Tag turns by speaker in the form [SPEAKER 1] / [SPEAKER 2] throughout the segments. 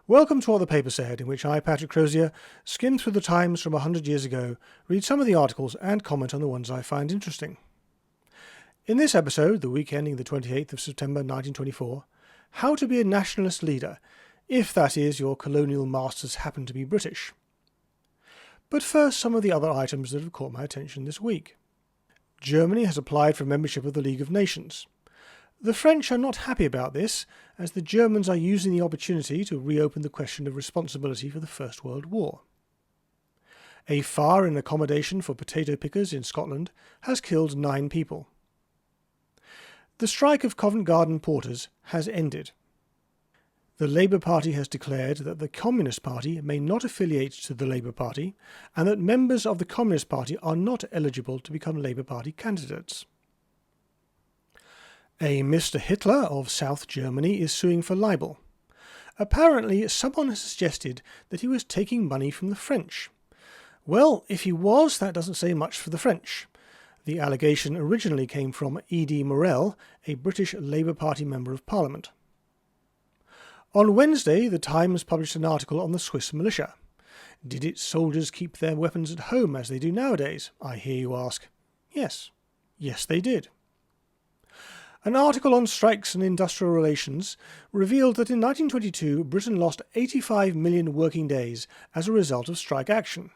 [SPEAKER 1] Welcome to What the Paper Said, in which I, Patrick Crozier, skim through the Times from 100 years ago, read some of the articles and comment on the ones I find interesting. In this episode, the week ending the 28th of September 1924, how to be a nationalist leader, if that is your colonial masters happen to be British. But first, some of the other items that have caught my attention this week. Germany has applied for membership of the League of Nations. The French are not happy about this, as the Germans are using the opportunity to reopen the question of responsibility for the First World War. A fire in accommodation for potato pickers in Scotland has killed 9 people. The strike of Covent Garden porters has ended. The Labour Party has declared that the Communist Party may not affiliate to the Labour Party, and that members of the Communist Party are not eligible to become Labour Party candidates. A Mr. Hitler of South Germany is suing for libel. Apparently, someone has suggested that he was taking money from the French. Well, if he was, that doesn't say much for the French. The allegation originally came from E.D. Morel, a British Labour Party Member of Parliament. On Wednesday, the Times published an article on the Swiss militia. Did its soldiers keep their weapons at home as they do nowadays, I hear you ask? Yes. Yes, they did. An article on strikes and industrial relations revealed that in 1922 Britain lost 85 million working days as a result of strike action.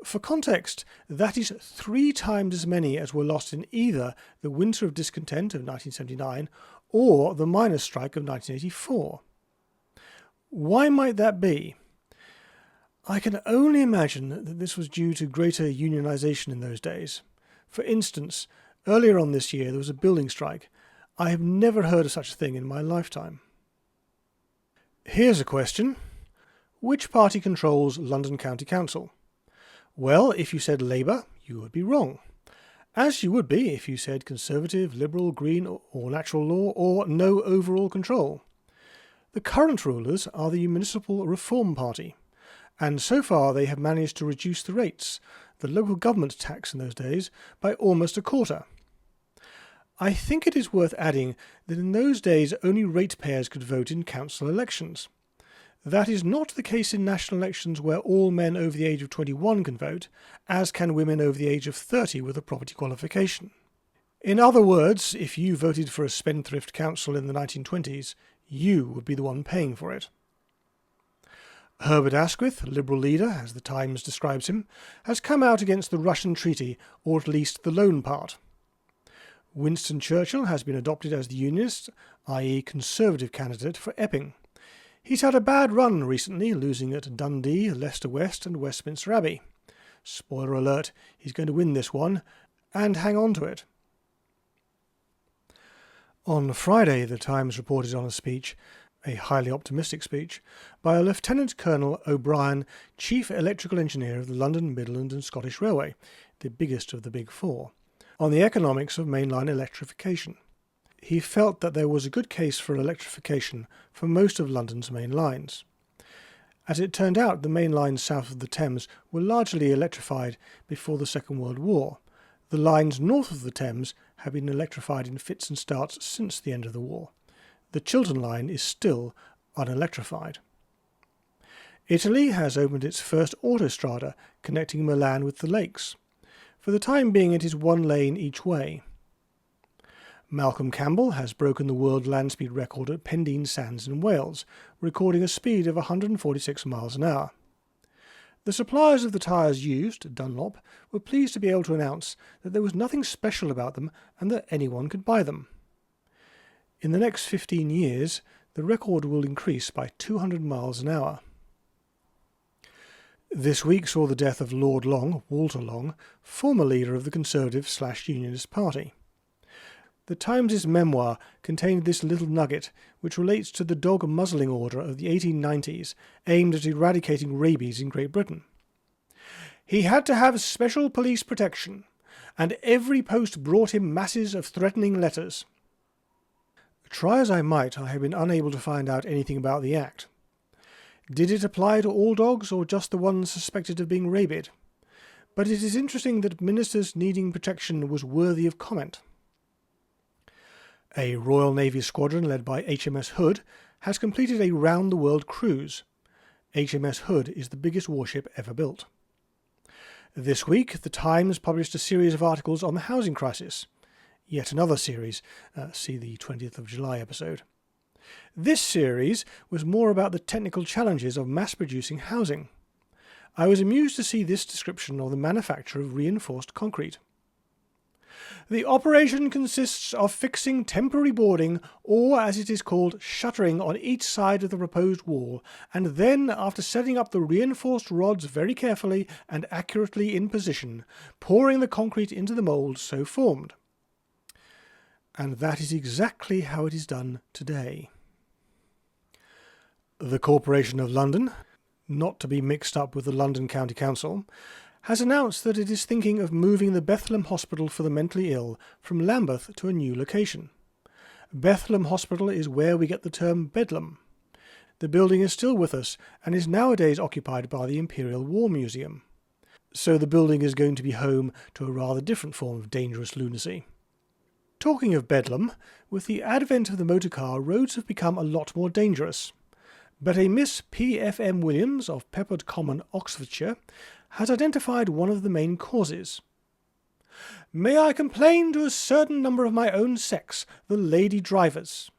[SPEAKER 1] For context, that is 3 times as many as were lost in either the Winter of Discontent of 1979 or the miners' strike of 1984. Why might that be? I can only imagine that this was due to greater unionisation in those days. For instance, earlier on this year there was a building strike. I have never heard of such a thing in my lifetime. Here's a question. Which party controls London County Council? Well, if you said Labour, you would be wrong. As you would be if you said Conservative, Liberal, Green or Natural Law or no overall control. The current rulers are the Municipal Reform Party, and so far they have managed to reduce the rates, the local government tax in those days, by almost a quarter. I think it is worth adding that in those days only ratepayers could vote in council elections. That is not the case in national elections where all men over the age of 21 can vote, as can women over the age of 30 with a property qualification. In other words, if you voted for a spendthrift council in the 1920s, you would be the one paying for it. Herbert Asquith, Liberal leader, as the Times describes him, has come out against the Russian treaty, or at least the loan part. Winston Churchill has been adopted as the Unionist, i.e. Conservative candidate for Epping. He's had a bad run recently, losing at Dundee, Leicester West and Westminster Abbey. Spoiler alert, he's going to win this one, and hang on to it. On Friday, the Times reported on a speech, a highly optimistic speech, by a Lieutenant Colonel O'Brien, Chief Electrical Engineer of the London, Midland and Scottish Railway, the biggest of the Big Four, on the economics of mainline electrification. He felt that there was a good case for electrification for most of London's main lines. As it turned out, the main lines south of the Thames were largely electrified before the Second World War. The lines north of the Thames have been electrified in fits and starts since the end of the war. The Chiltern line is still unelectrified. Italy has opened its first autostrada connecting Milan with the lakes. For the time being it is 1 lane each way. Malcolm Campbell has broken the world land speed record at Pendeen Sands in Wales, recording a speed of 146 miles an hour. The suppliers of the tyres used, Dunlop, were pleased to be able to announce that there was nothing special about them and that anyone could buy them. In the next 15 years, the record will increase by 200 miles an hour. This week saw the death of Lord Long, Walter Long, former leader of the Conservative/Unionist Party. The Times' memoir contained this little nugget, which relates to the dog muzzling order of the 1890s, aimed at eradicating rabies in Great Britain. He had to have special police protection, and every post brought him masses of threatening letters. Try as I might, I have been unable to find out anything about the Act. Did it apply to all dogs, or just the ones suspected of being rabid? But it is interesting that ministers needing protection was worthy of comment. A Royal Navy squadron led by HMS Hood has completed a round-the-world cruise. HMS Hood is the biggest warship ever built. This week, The Times published a series of articles on the housing crisis. Yet another series, see the 20th of July episode. This series was more about the technical challenges of mass-producing housing. I was amused to see this description of the manufacture of reinforced concrete. The operation consists of fixing temporary boarding, or as it is called, shuttering on each side of the proposed wall, and then, after setting up the reinforced rods very carefully and accurately in position, pouring the concrete into the mould so formed. And that is exactly how it is done today. The Corporation of London, not to be mixed up with the London County Council, has announced that it is thinking of moving the Bedlam Hospital for the Mentally Ill from Lambeth to a new location. Bedlam Hospital is where we get the term Bedlam. The building is still with us and is nowadays occupied by the Imperial War Museum. So the building is going to be home to a rather different form of dangerous lunacy. Talking of Bedlam, with the advent of the motorcar, roads have become a lot more dangerous. But a Miss P.F.M. Williams of Peppard Common, Oxfordshire, has identified one of the main causes. May I complain to a certain number of my own sex, the lady drivers?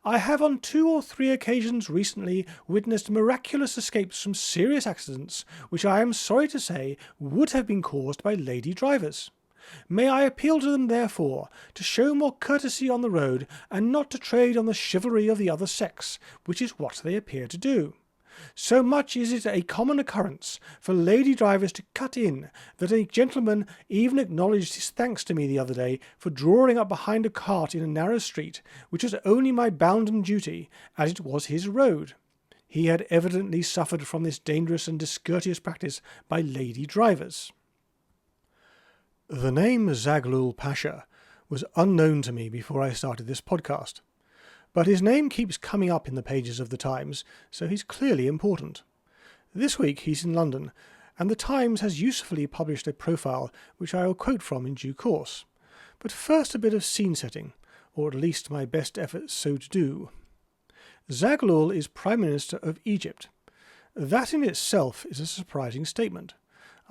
[SPEAKER 1] I have on 2 or 3 occasions recently witnessed miraculous escapes from serious accidents, which I am sorry to say would have been caused by lady drivers. May I appeal to them, therefore, to show more courtesy on the road, and not to trade on the chivalry of the other sex, which is what they appear to do. So much is it a common occurrence for lady drivers to cut in, that a gentleman even acknowledged his thanks to me the other day for drawing up behind a cart in a narrow street, which was only my bounden duty, as it was his road. He had evidently suffered from this dangerous and discourteous practice by lady drivers. The name Zaghlul Pasha was unknown to me before I started this podcast, but his name keeps coming up in the pages of The Times, so he's clearly important. This week he's in London, and The Times has usefully published a profile which I will quote from in due course. But first a bit of scene setting, or at least my best efforts so to do. Zaghlul is Prime Minister of Egypt. That in itself is a surprising statement.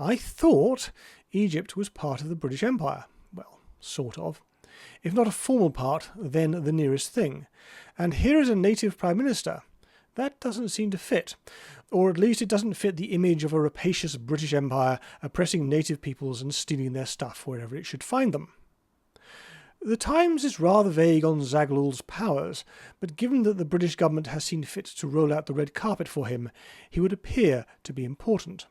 [SPEAKER 1] I thought Egypt was part of the British Empire. Well, sort of. If not a formal part, then the nearest thing. And here is a native Prime Minister. That doesn't seem to fit. Or at least it doesn't fit the image of a rapacious British Empire oppressing native peoples and stealing their stuff wherever it should find them. The Times is rather vague on Zaghlul's powers, but given that the British government has seen fit to roll out the red carpet for him, he would appear to be important.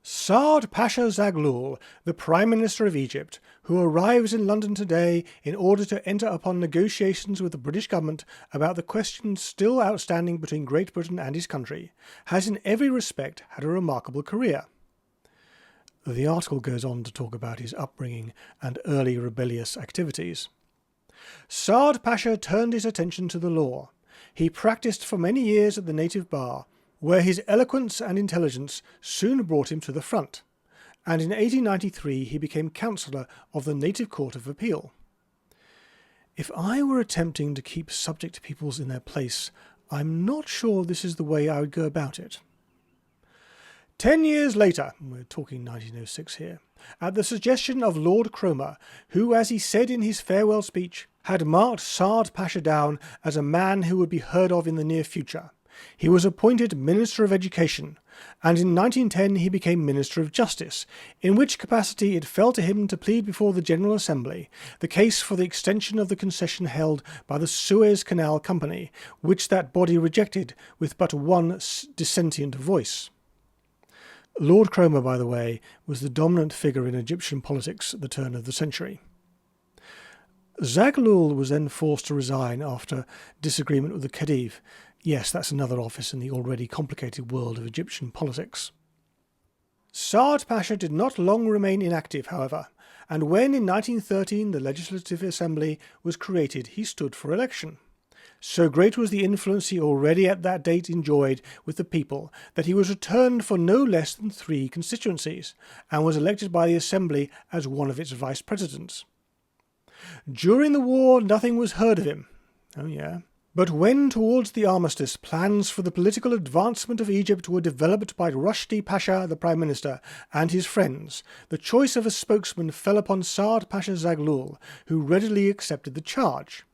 [SPEAKER 1] Saad Pasha Zaghlul, the Prime Minister of Egypt, who arrives in London today in order to enter upon negotiations with the British government about the questions still outstanding between Great Britain and his country, has in every respect had a remarkable career. The article goes on to talk about his upbringing and early rebellious activities. Saad Pasha turned his attention to the law. He practised for many years at the native bar, where his eloquence and intelligence soon brought him to the front, and in 1893 he became Councillor of the Native Court of Appeal. If I were attempting to keep subject peoples in their place, I'm not sure this is the way I would go about it. 10 years later, we're talking 1906 here, at the suggestion of Lord Cromer, who, as he said in his farewell speech, had marked Saad Pasha down as a man who would be heard of in the near future, he was appointed Minister of Education, and in 1910 he became Minister of Justice, in which capacity it fell to him to plead before the General Assembly the case for the extension of the concession held by the Suez Canal Company, which that body rejected with but one dissentient voice. Lord Cromer, by the way, was the dominant figure in Egyptian politics at the turn of the century. Zaghlul was then forced to resign after disagreement with the Khedive. Yes, that's another office in the already complicated world of Egyptian politics. Saad Pasha did not long remain inactive, however, and when in 1913 the Legislative Assembly was created, he stood for election. So great was the influence he already at that date enjoyed with the people that he was returned for no less than 3 constituencies, and was elected by the Assembly as one of its vice-presidents. During the war, nothing was heard of him. Oh yeah. But when, towards the armistice, plans for the political advancement of Egypt were developed by Rushdie Pasha, the Prime Minister, and his friends, the choice of a spokesman fell upon Saad Pasha Zaghlul, who readily accepted the charge.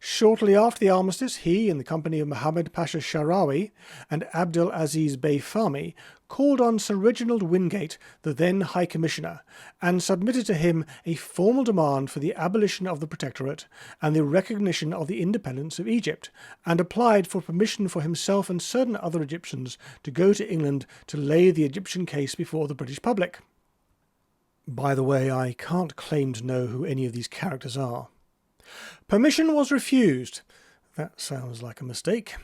[SPEAKER 1] Shortly after the armistice, he, in the company of Mohammed Pasha Sharawi and Abdel Aziz Bey Fahmy, called on Sir Reginald Wingate, the then High Commissioner, and submitted to him a formal demand for the abolition of the Protectorate and the recognition of the independence of Egypt, and applied for permission for himself and certain other Egyptians to go to England to lay the Egyptian case before the British public. By the way, I can't claim to know who any of these characters are. Permission was refused. That sounds like a mistake.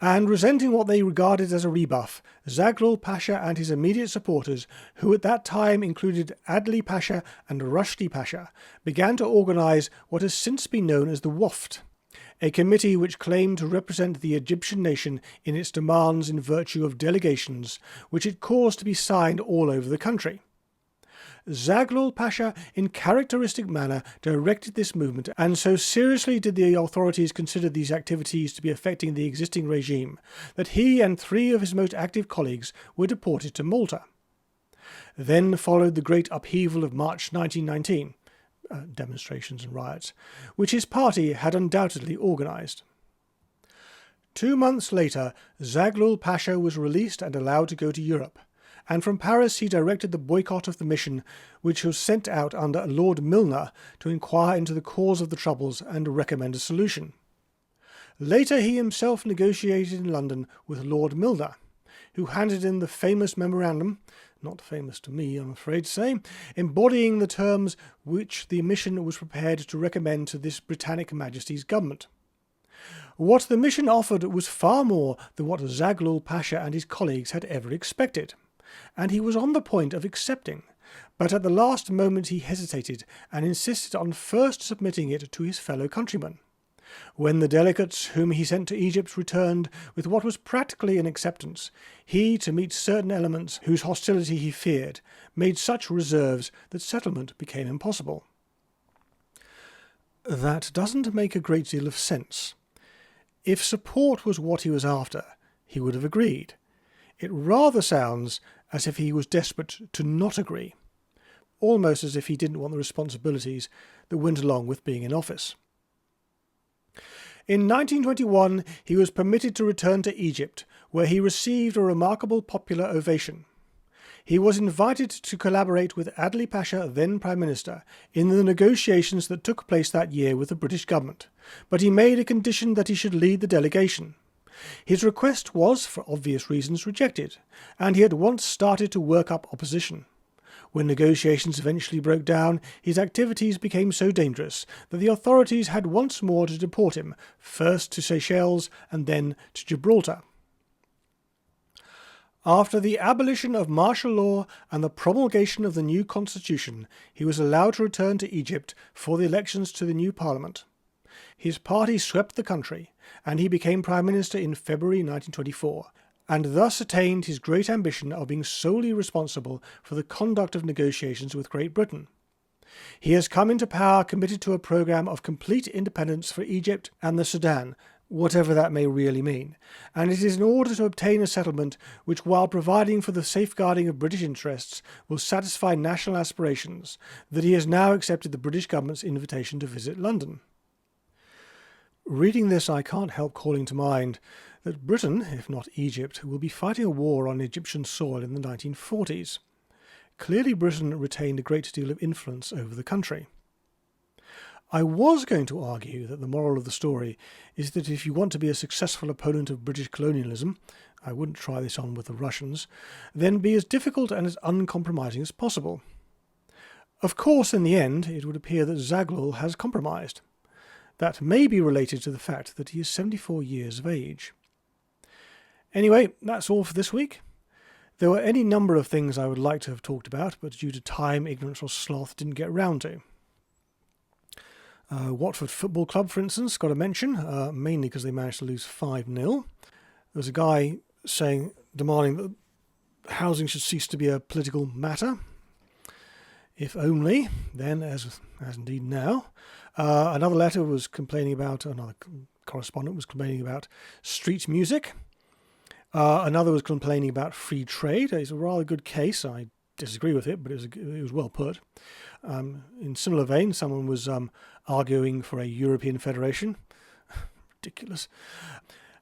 [SPEAKER 1] And resenting what they regarded as a rebuff, Zaghlul Pasha and his immediate supporters, who at that time included Adli Pasha and Rushdie Pasha, began to organise what has since been known as the Waft, a committee which claimed to represent the Egyptian nation in its demands in virtue of delegations, which it caused to be signed all over the country. Zaghlul Pasha, in characteristic manner, directed this movement, and so seriously did the authorities consider these activities to be affecting the existing regime, that he and 3 of his most active colleagues were deported to Malta. Then followed the great upheaval of March 1919, demonstrations and riots, which his party had undoubtedly organised. 2 months later, Zaghlul Pasha was released and allowed to go to Europe, and from Paris he directed the boycott of the mission, which was sent out under Lord Milner to inquire into the cause of the troubles and recommend a solution. Later he himself negotiated in London with Lord Milner, who handed in the famous memorandum, not famous to me, I'm afraid to say, embodying the terms which the mission was prepared to recommend to this Britannic Majesty's government. What the mission offered was far more than what Zaghlul Pasha and his colleagues had ever expected, and he was on the point of accepting, but at the last moment he hesitated and insisted on first submitting it to his fellow countrymen. When the delegates whom he sent to Egypt returned with what was practically an acceptance, he, to meet certain elements whose hostility he feared, made such reserves that settlement became impossible. That doesn't make a great deal of sense. If support was what he was after, he would have agreed. It rather sounds as if he was desperate to not agree, almost as if he didn't want the responsibilities that went along with being in office. In 1921 he was permitted to return to Egypt, where he received a remarkable popular ovation. He was invited to collaborate with Adli Pasha, then Prime Minister, in the negotiations that took place that year with the British government, but he made a condition that he should lead the delegation. His request was, for obvious reasons, rejected, and he at once started to work up opposition. When negotiations eventually broke down, his activities became so dangerous that the authorities had once more to deport him, first to Seychelles and then to Gibraltar. After the abolition of martial law and the promulgation of the new constitution, he was allowed to return to Egypt for the elections to the new parliament. His party swept the country, and he became Prime Minister in February 1924, and thus attained his great ambition of being solely responsible for the conduct of negotiations with Great Britain. He has come into power committed to a programme of complete independence for Egypt and the Sudan, whatever that may really mean, and it is in order to obtain a settlement which, while providing for the safeguarding of British interests, will satisfy national aspirations, that he has now accepted the British government's invitation to visit London. Reading this, I can't help calling to mind that Britain, if not Egypt, will be fighting a war on Egyptian soil in the 1940s. Clearly Britain retained a great deal of influence over the country. I was going to argue that the moral of the story is that if you want to be a successful opponent of British colonialism, I wouldn't try this on with the Russians, then be as difficult and as uncompromising as possible. Of course, in the end, it would appear that Zaghlul has compromised. That may be related to the fact that he is 74 years of age. Anyway, that's all for this week. There were any number of things I would like to have talked about, but due to time, ignorance or sloth, didn't get round to. Watford Football Club, for instance, got a mention, mainly because they managed to lose 5-0. There was a guy demanding that housing should cease to be a political matter. If only, then, as indeed now. Another correspondent was complaining about street music. Another was complaining about free trade. It's a rather good case. I disagree with it, but it was well put. In similar vein, someone was arguing for a European federation. Ridiculous.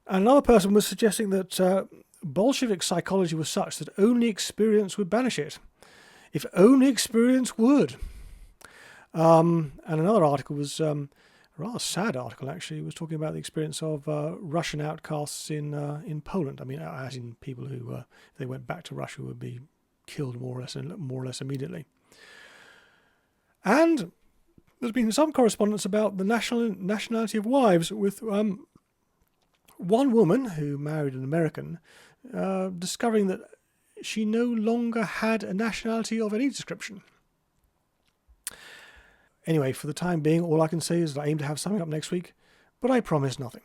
[SPEAKER 1] Another person was suggesting that Bolshevik psychology was such that only experience would banish it. If only experience would. And another article was a rather sad article, actually. It was talking about the experience of Russian outcasts in Poland. I mean, as in people who, if they went back to Russia, would be killed more or less immediately. And there's been some correspondence about the nationality of wives, with one woman who married an American discovering that she no longer had a nationality of any description. Anyway, for the time being, all I can say is that I aim to have something up next week, but I promise nothing.